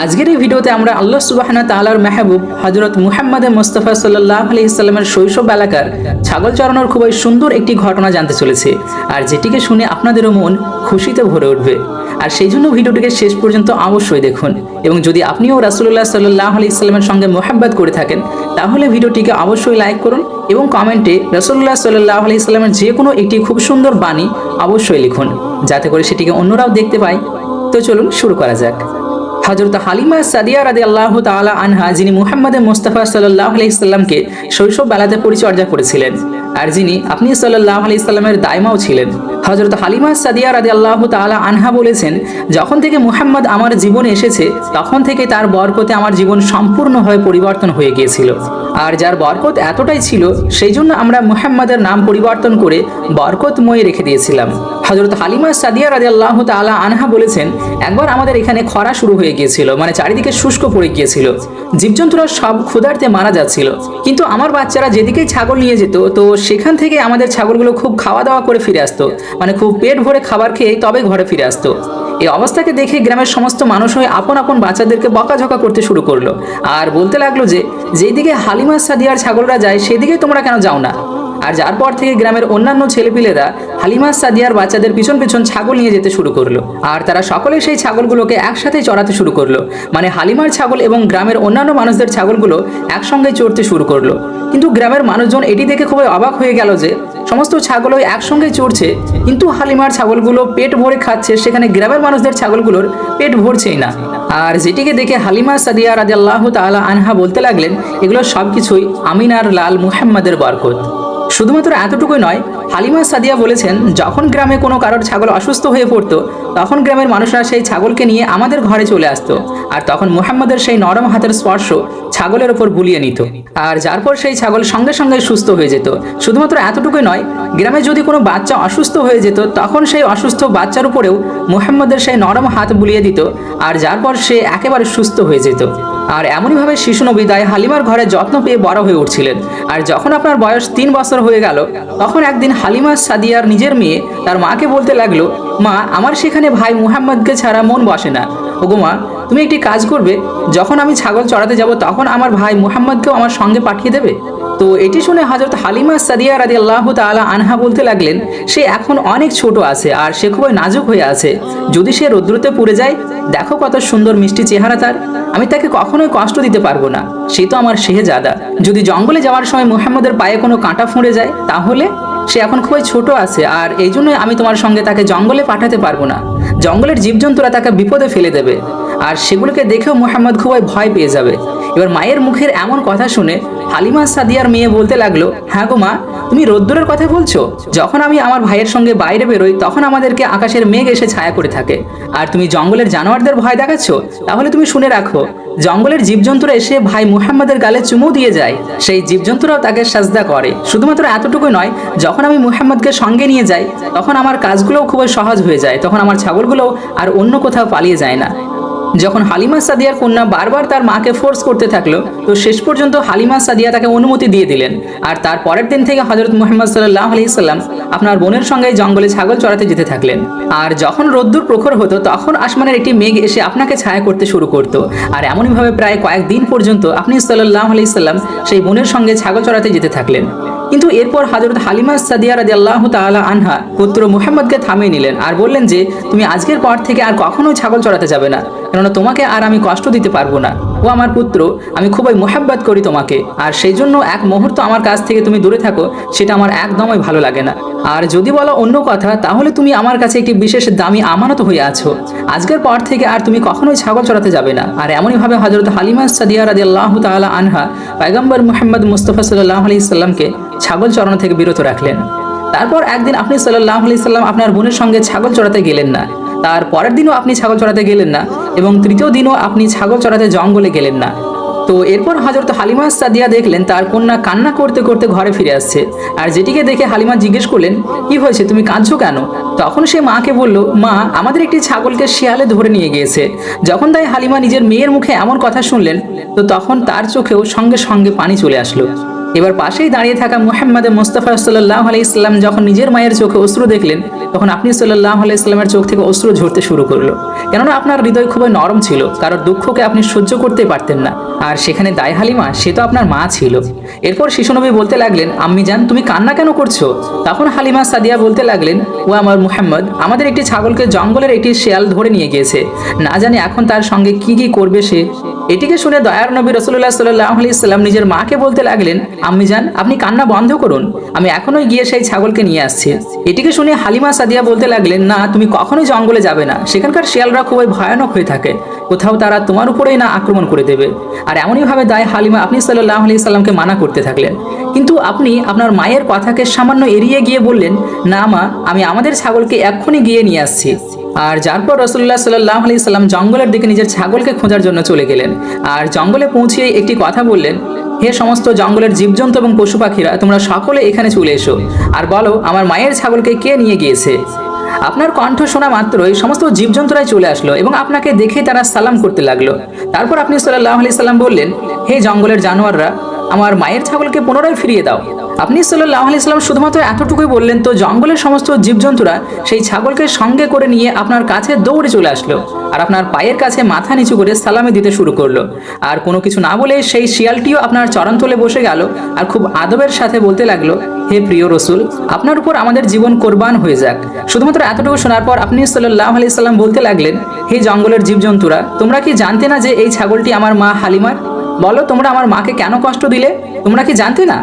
আজকের এই ভিডিওতে আমরা আল্লাহ সুবহানাহু ওয়া তাআলার মাহবুব হযরত মুহাম্মদ মুস্তাফা সাল্লাল্লাহু আলাইহি সাল্লামের শৈশব এলাকার ছাগল চরানোর খুবই সুন্দর একটি ঘটনা জানতে চলেছে, আর যেটিকে শুনে আপনাদেরও মন খুশিতে ভরে উঠবে। আর সেই জন্য ভিডিওটিকে শেষ পর্যন্ত অবশ্যই দেখুন, এবং যদি আপনিও রাসূলুল্লাহ সাল্লাল্লাহু আলাইহি সাল্লামের সঙ্গে মোহাব্বত করে থাকেন তাহলে ভিডিওটিকে অবশ্যই লাইক করুন এবং কমেন্টে রাসূলুল্লাহ সাল্লাল্লাহু আলাইহি সাল্লামের যে কোনো একটি খুব সুন্দর বাণী অবশ্যই লিখুন, যাতে করে সেটিকে অন্যরাও দেখতে পায়। তো চলুন শুরু করা যাক। হযরত হালিমা সাদিয়া রাদিয়াল্লাহু তাআলা আনহা, যিনি মুহাম্মদ মুস্তাফা সাল্লাল্লাহু আলাইহি সাল্লামকে শৈশব বেলাতে পরিচর্যা করেছিলেন, আর যিনি আপনি সাল্লাল্লাহু আলাইহি সাল্লামের দাইমাও ছিলেন। হযরত হালিমা সাদিয়া রাদিয়াল্লাহু তাআলা আনহা বলেছেন, যখন থেকে মুহাম্মদ আমার জীবনে এসেছে তখন থেকে তার বরকতে আমার জীবন সম্পূর্ণভাবে পরিবর্তন হয়ে গিয়েছিল। আর যার বরকত এতটাই ছিল সেই জন্য আমরা মুহাম্মদের নাম পরিবর্তন করে বরকতময় রেখে দিয়েছিলাম। হযরত হালিমা সাদিয়া রাদিয়াল্লাহু তাআলা আনহা বলেছেন, একবার আমাদের এখানে খরা শুরু হয়ে গিয়েছিল, মানে চারিদিকে শুষ্ক পড়ে গিয়েছিল, জীবজন্তুরা সব ক্ষুধার্তে মারা যাচ্ছিল, কিন্তু আমার বাচ্চারা যেদিকেই ছাগল নিয়ে যেত তো সেখান থেকে আমাদের ছাগলগুলো খুব খাওয়া দাওয়া করে ফিরে আসতো, মানে খুব পেট ভরে খাবার খেয়ে তবে ঘরে ফিরে আসতো। এই অবস্থাকে দেখে গ্রামের সমস্ত মানুষ হয়ে আপন আপন বাচ্চাদেরকে বকাঝকা করতে শুরু করলো, আর বলতে লাগলো যে যেদিকে হালিমা সাদিয়ার ছাগলরা যায় সেদিকে তোমরা কেন যাও না। আর যার পর থেকে গ্রামের অন্যান্য ছেলেপিলেরা হালিমা সাদিয়ার বাচ্চাদের পিছন পিছন ছাগল নিয়ে যেতে শুরু করলো, আর তারা সকলে সেই ছাগলগুলোকে একসাথে চড়াতে শুরু করলো, মানে হালিমার ছাগল এবং গ্রামের অন্যান্য মানুষদের ছাগলগুলো একসঙ্গে চড়তে শুরু করলো। কিন্তু গ্রামের মানুষজন এটি দেখে খুবই অবাক হয়ে গেল যে সমস্ত ছাগল একসঙ্গে চড়ছে, কিন্তু হালিমার ছাগলগুলো পেট ভরে খাচ্ছে, সেখানে গ্রামের মানুষদের ছাগলগুলোর পেট ভরছেই না। আর যেটিকে দেখে হালিমা সাদিয়া রাদিয়াল্লাহু তাআলা আনহা বলতে লাগলেন, এগুলো সবকিছুই আমিনার লাল মুহাম্মদের বরকত। শুধুমাত্র এতটুকুই নয়, হালিমা সাদিয়া বলেছেন, যখন গ্রামে কোনো কারোর ছাগল অসুস্থ হয়ে পড়তো তখন গ্রামের মানুষরা সেই ছাগলকে নিয়ে আমাদের ঘরে চলে আসতো, আর তখন মুহাম্মদের সেই নরম হাতের স্পর্শ ছাগলের ওপর বুলিয়ে নিত, আর যার পর সেই ছাগল সঙ্গে সঙ্গে সুস্থ হয়ে যেত। শুধুমাত্র এতটুকুই নয়, গ্রামে যদি কোনো বাচ্চা অসুস্থ হয়ে যেত তখন সেই অসুস্থ বাচ্চার উপরেও মুহাম্মদের সেই নরম হাত বুলিয়ে দিত, আর যার পর সে একেবারে সুস্থ হয়ে যেত। আর এমনইভাবে শিশু নবী হালিমার ঘরে যত্ন পেয়ে বড় হয়ে উঠছিলেন। আর যখন আপনার বয়স 3 বছর হয়ে গেল তখন একদিন হালিমা সাদিয়ার নিজের মেয়ে তার মাকে বলতে লাগলো, মা, আমার সেখানে ভাই মুহাম্মদকে ছাড়া মন বসে না। ওগো মা, তুমি একটি কাজ করবে, যখন আমি ছাগল চড়াতে যাব তখন আমার ভাই মুহাম্মদকেও আমার সঙ্গে পাঠিয়ে দেবে। তো এটি শুনে হযরত হালিমা সাদিয়া রাদিয়াল্লাহু তাআলা আনহা বলতে লাগলেন, সে এখন অনেক ছোট আছে আর সে খুবই নাজুক হয়ে আছে, যদি সে রৌদ্রতে পুড়ে যায়, দেখো কত সুন্দর মিষ্টি চেহারা তার, আমি তাকে কখনোই কষ্ট দিতে পারবো না, সে তো আমার শেহজাদা। যদি জঙ্গলে যাওয়ার সময় মুহাম্মদের পায়ে কোনো কাঁটা ফুঁড়ে যায় তাহলে? সে এখন খুবই ছোট আছে, আর এই জন্যই আমি তোমার সঙ্গে তাকে জঙ্গলে পাঠাতে পারবো না, জঙ্গলের জীবজন্তুরা তাকে বিপদে ফেলে দেবে, আর সেগুলোকে দেখেও মুহাম্মদ খুবই ভয় পেয়ে যাবে। এবার মায়ের মুখের এমন কথা শুনে হালিমা সাদিয়ার মেয়ে বলতে লাগলো, হ্যাঁ গো মা, তুমি রোদ্দুরের কথা বলছো? যখন আমি আমার ভাইয়ের সঙ্গে বাইরে বেরোই তখন আমাদেরকে আকাশের মেঘ এসে ছায়া করে থাকে, আর তুমি জঙ্গলের জানোয়ারদের ভয় দেখাচ্ছ? তাহলে তুমি শুনে রাখো, জঙ্গলের জীবজন্তুরা এসে ভাই মুহাম্মদের গালে চুমু দিয়ে যায়, সেই জীবজন্তুরাও তাকে সাজদা করে। শুধুমাত্র এতটুকুই নয়, যখন আমি মুহাম্মদকে সঙ্গে নিয়ে যাই তখন আমার কাজগুলোও খুবই সহজ হয়ে যায়, তখন আমার ছাগলগুলোও আর অন্য কোথাও পালিয়ে যায় না। যখন হালিমা সাদিয়ার কন্যা বারবার তার মাকে ফোর্স করতে থাকলো তো শেষ পর্যন্ত হালিমা সাদিয়া তাকে অনুমতি দিয়ে দিলেন, আর তার পরের দিন থেকে হযরত মুহাম্মদ সাল্লাল্লাহু আলাইহি সাল্লাম আপনার বোনের সঙ্গে জঙ্গলে ছাগল চড়াতে যেতে থাকলেন। আর যখন রোদ্দুর প্রখর হতো তখন আসমানের একটি মেঘ এসে আপনাকে ছায়া করতে শুরু করতো, আর এমনইভাবে প্রায় কয়েকদিন পর্যন্ত আপনি সাল্লাল্লাহু আলাইহি সাল্লাম সেই বোনের সঙ্গে ছাগল চড়াতে যেতে থাকলেন। কিন্তু এরপর হযরত হালিমা সাদিয়া রাদিয়াল্লাহু তাআলা আনহা পুত্র মুহাম্মদকে থামিয়ে নিলেন আর বললেন যে তুমি আজকের পর থেকে আর কখনোই ছাগল চড়াতে যাবে না, কেননা তোমাকে আর আমি কষ্ট দিতে পারবো না। ও আমার পুত্র, আমি খুবই মুহাব্বত করি তোমাকে, আর সেই জন্য এক মুহূর্ত আমার কাছ থেকে তুমি দূরে থাকো সেটা আমার একদমই ভালো লাগে না। আর যদি বলো অন্য কথা, তাহলে তুমি আমার কাছে একটি বিশেষ দামি আমানত হয়ে আছো, আজকের পর থেকে আর তুমি কখনোই ছাগল চড়াতে যাবে না। আর এমনইভাবে হযরত হালিমা সাদিয়া রাদিয়াল্লাহু তাআলা আনহা পয়গম্বর মুহাম্মদ মুস্তাফা সাল্লাল্লাহু আলাইহি সাল্লামকে ছাগল চড়ানো থেকে বিরত রাখলেন। তারপর একদিন আপনি সাল্লাল্লাহু আলাইহি সাল্লাম আপনার বোনের সঙ্গে ছাগল চড়াতে গেলেন না, তার পরের দিনও আপনি ছাগল চড়াতে গেলেন না, এবং তৃতীয় দিনও আপনি ছাগল চড়াতে জঙ্গলে গেলেন না। তো এরপর হযরত হালিমা সাদিয়া দেখলেন তার কন্যা কান্না করতে করতে ঘরে ফিরে আসছে, আর যেটিকে দেখে হালিমা জিজ্ঞেস করলেন, কি হয়েছে, তুমি কাঁদছো কেন? তখন সে মাকে বলল, মা, আমাদের একটি ছাগলকে শিয়ালে ধরে নিয়ে গিয়েছে। যখন তাই হালিমা নিজের মেয়ের মুখে এমন কথা শুনলেন তো তখন তার চোখেও সঙ্গে সঙ্গে পানি চলে আসলো। এবার পাশেই দাঁড়িয়ে থাকা মুহাম্মদ মুস্তাফা সাল্লাল্লাহু আলাইহি সাল্লাম যখন নিজের মায়ের চোখে অশ্রু দেখলেন, তখন আপনি সাল্লাল্লাহু আলাইহি সাল্লামের চোখ থেকে অশ্রু ঝরতে শুরু করলো। কেননা আপনার হৃদয় খুবই নরম ছিল, কারণ দুঃখকে আপনি সহ্য করতে পারতেন না। আর সেখানে দায় হালিমা, সে তো আপনার মা ছিল। এরপর শিশুনবী বলতে লাগলেন, আম্মি জান তুমি কান্না কেন করছো? তখন হালিমা সাদিয়া বলতে লাগলেন, ও আমার মুহাম্মদ, আমাদের একটি ছাগলকে জঙ্গলের একটি শেয়াল ধরে নিয়ে গিয়েছে, না জানি এখন তার সঙ্গে কি কি করবে সে। এটিকে শুনে দয়ার নবী রাসূলুল্লাহ সাল্লাল্লাহু আলাইহি সাল্লাম নিজের মাকে বলতে লাগলেন, আম্মি জান আপনি কান্না বন্ধ করুন, আমি এখনই গিয়ে সেই ছাগলকে নিয়ে আসছি। এটিকে শুনে হালিমা সাদিয়া বলতে লাগলেন, না তুমি কখনোই জঙ্গলে যাবে না, সেখানকার শিয়ালরা খুবই ভয়ানক হয়ে থাকে, কোথাও তারা তোমার উপরেই না আক্রমণ করে দেবে। আর এমনই ভাবে দায় হালিমা আপনি সাল্লাল্লাহু আলাইহি সাল্লামকে মানা করতে থাকলেন। কিন্তু আপনি আপনার মায়ের কথাকে সামান্য এড়িয়ে গিয়ে বললেন, না মা, আমি আমাদের ছাগলকে এক্ষুনি গিয়ে নিয়ে আসছি। আর যার পর রাসূলুল্লাহ সাল্লাল্লাহু আলাইহি সাল্লাম জঙ্গলের দিকে নিজের ছাগলকে খোঁজার জন্য চলে গেলেন। আর জঙ্গলে পৌঁছিয়ে একটি কথা বললেন, হে সমস্ত জঙ্গলের জীবজন্তু এবং পশু পাখিরা, তোমরা সকলে এখানে চলে এসো আর বলো আমার মায়ের ছাগলকে কে নিয়ে গিয়েছে। আপনার কণ্ঠ শোনা মাত্রই সমস্ত জীবজন্তুরাই চলে আসলো এবং আপনাকে দেখে তারা সালাম করতে লাগলো। তারপর আপনি সাল্লাল্লাহু আলাইহি সাল্লাম বললেন, হে জঙ্গলের জানোয়াররা, আমার মায়ের ছাগলকে পুনরায় ফিরিয়ে দাও। আপনি সাল্লাল্লাহু আলাইহি সাল্লাম শুধুমাত্র এতটুকুই বললেন, তো জঙ্গলের সমস্ত জীবজন্তুরা সেই ছাগলকে সঙ্গে করে নিয়ে আপনার কাছে দৌড়ে চলে আসলো আর আপনার পায়ের কাছে মাথা নিচু করে সালামি দিতে শুরু করলো। আর কোনো কিছু না বলে সেই শিয়ালটিও আপনার চরণতলে বসে গেল আর খুব আদবের সাথে বলতে লাগলো, হে প্রিয় রসুল, আপনার উপর আমাদের জীবন কোরবান হয়ে যাক। শুধুমাত্র এতটুকু শোনার পর আপনি সাল্লাল্লাহু আলাইহি সাল্লাম বলতে লাগলেন, হে জঙ্গলের জীবজন্তুরা, তোমরা কি জানতে না যে এই ছাগলটি আমার মা হালিমার? বলো তোমরা আমার মাকে কেন কষ্ট দিলে? তোমরা কি জানতে না?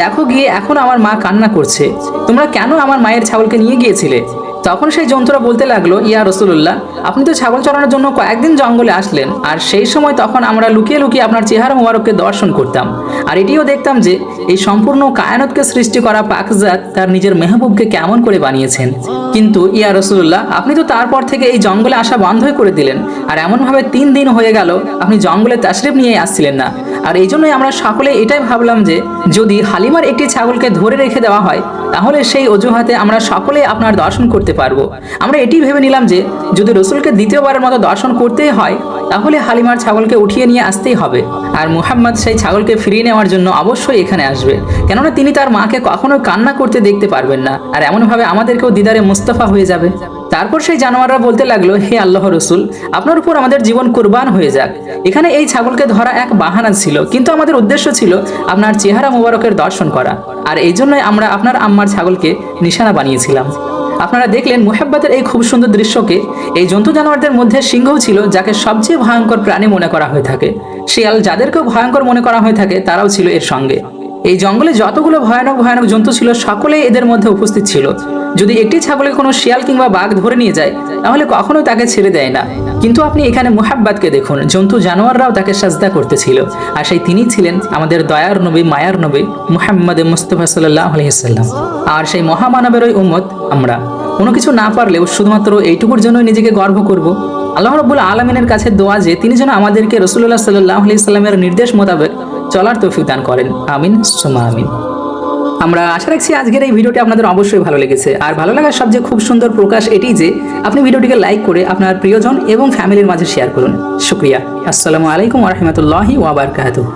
দেখো গিয়ে এখন আমার মা কান্না করছে, তোমরা কেন আমার মায়ের ছাগলকে নিয়ে গিয়েছিলে? তখন সেই জন্তুরা বলতে লাগলো, ইয়া রাসূলুল্লাহ, আপনি তো ছাগল চড়ানোর জন্য কয়েকদিন জঙ্গলে আসলেন, আর সেই সময় তখন আমরা লুকিয়ে লুকিয়ে আপনার চেহারা মুবারককে দর্শন করতাম, আর এটিও দেখতাম যে এই সম্পূর্ণ কায়নাতকে সৃষ্টি করা পাকজাত তার নিজের মেহবুবকে কেমন করে বানিয়েছেন। কিন্তু ইয়া রাসূলুল্লাহ, আপনি তো তারপর থেকে এই জঙ্গলে আসা বন্ধই করে দিলেন, আর এমনভাবে 3 দিন হয়ে গেল আপনি জঙ্গলে তাশরিফ নিয়ে আসছিলেন না। আর এই জন্যই আমরা সকলে এটাই ভাবলাম যে যদি হালিমার একটি ছাগলকে ধরে রেখে দেওয়া হয়, তাহলে সেই অজুহাতে আমরা সকলে আপনার দর্শন করতে পারবো। আমরা এটি ভেবে নিলাম যে যদি রসুলকে দ্বিতীয়বারের মতো দর্শন করতেই হয়, তাহলে হালিমার ছাগলকে উঠিয়ে নিয়ে আসতেই হবে, আর মুহাম্মদ সেই ছাগলকে ফিরিয়ে নেওয়ার জন্য অবশ্যই এখানে আসবে, কেননা তিনি তার মাকে কখনো কান্না করতে দেখতে পারবেন না, আর এমনভাবে আমাদেরকেও দিদারে মুস্তাফা হয়ে যাবে। তারপর সেই জানোয়াররা বলতে লাগলো, হে আল্লাহ রসুল, আপনার উপর আমাদের জীবন কুরবান হয়ে যাক। এখানে এই ছাগলকে ধরা এক বাহানা ছিল, কিন্তু আমাদের উদ্দেশ্য ছিল আপনার চেহারা মুবারকের দর্শন করা, আর এই জন্যই আমরা আপনার আম্মার ছাগলকে নিশানা বানিয়েছিলাম। আপনারা দেখলেন মুহাব্বতের এই খুব সুন্দর দৃশ্যকে। এই জন্তু জানোয়ারদের মধ্যে সিংহও ছিল, যাকে সবচেয়ে ভয়ঙ্কর প্রাণী মনে করা হয়ে থাকে। শিয়াল যাদেরকেও ভয়ঙ্কর মনে করা হয়ে থাকে, তারাও ছিল এর সঙ্গে। এই জঙ্গলে যতগুলো ভয়ানক ভয়ানক জন্তু ছিল, সকলেই এদের মধ্যে উপস্থিত ছিল। যদি একটি ছাগলকে কোনো শিয়াল কিংবা বাঘ ধরে নিয়ে যায়, তাহলে কখনোই তাকে ছেড়ে দেয় না। কিন্তু আপনি এখানে মুহাব্বতকে দেখুন, জন্তু জানোয়াররাও তাকে সাজদা করতেছিল, আর সেই তিনি ছিলেন আমাদের দয়ার নবী, মায়ার নবী মুহাম্মদ মুস্তাফা সাল্লাল্লাহু আলাইহি সাল্লাম। আর সেই মহামানবেরই উম্মত আমরা। কোনো কিছু না পারলেও শুধুমাত্র এইটুকুর জন্য নিজেকে গর্ব করব। আল্লাহ রাব্বুল আলামিনের কাছে দোয়া যে তিনি যেন আমাদেরকে রাসূলুল্লাহ সাল্লাল্লাহু আলাইহি সাল্লামের নির্দেশ মোতাবেক চলার তৌফিক দান করেন। আমিন সুম্মা আমিন। আমরা আশা রাখছি আজকের এই ভিডিওটি আপনাদের অবশ্যই ভালো লেগেছে। আর ভালো লাগার সবচেয়ে খুব সুন্দর প্রকাশ এটি যে আপনি ভিডিওটিকে লাইক করে আপনার প্রিয়জন এবং ফ্যামিলির মাঝে শেয়ার করুন। শুকরিয়া। আসসালামু আলাইকুম ওয়া রাহমাতুল্লাহি ওয়া বারাকাতুহু।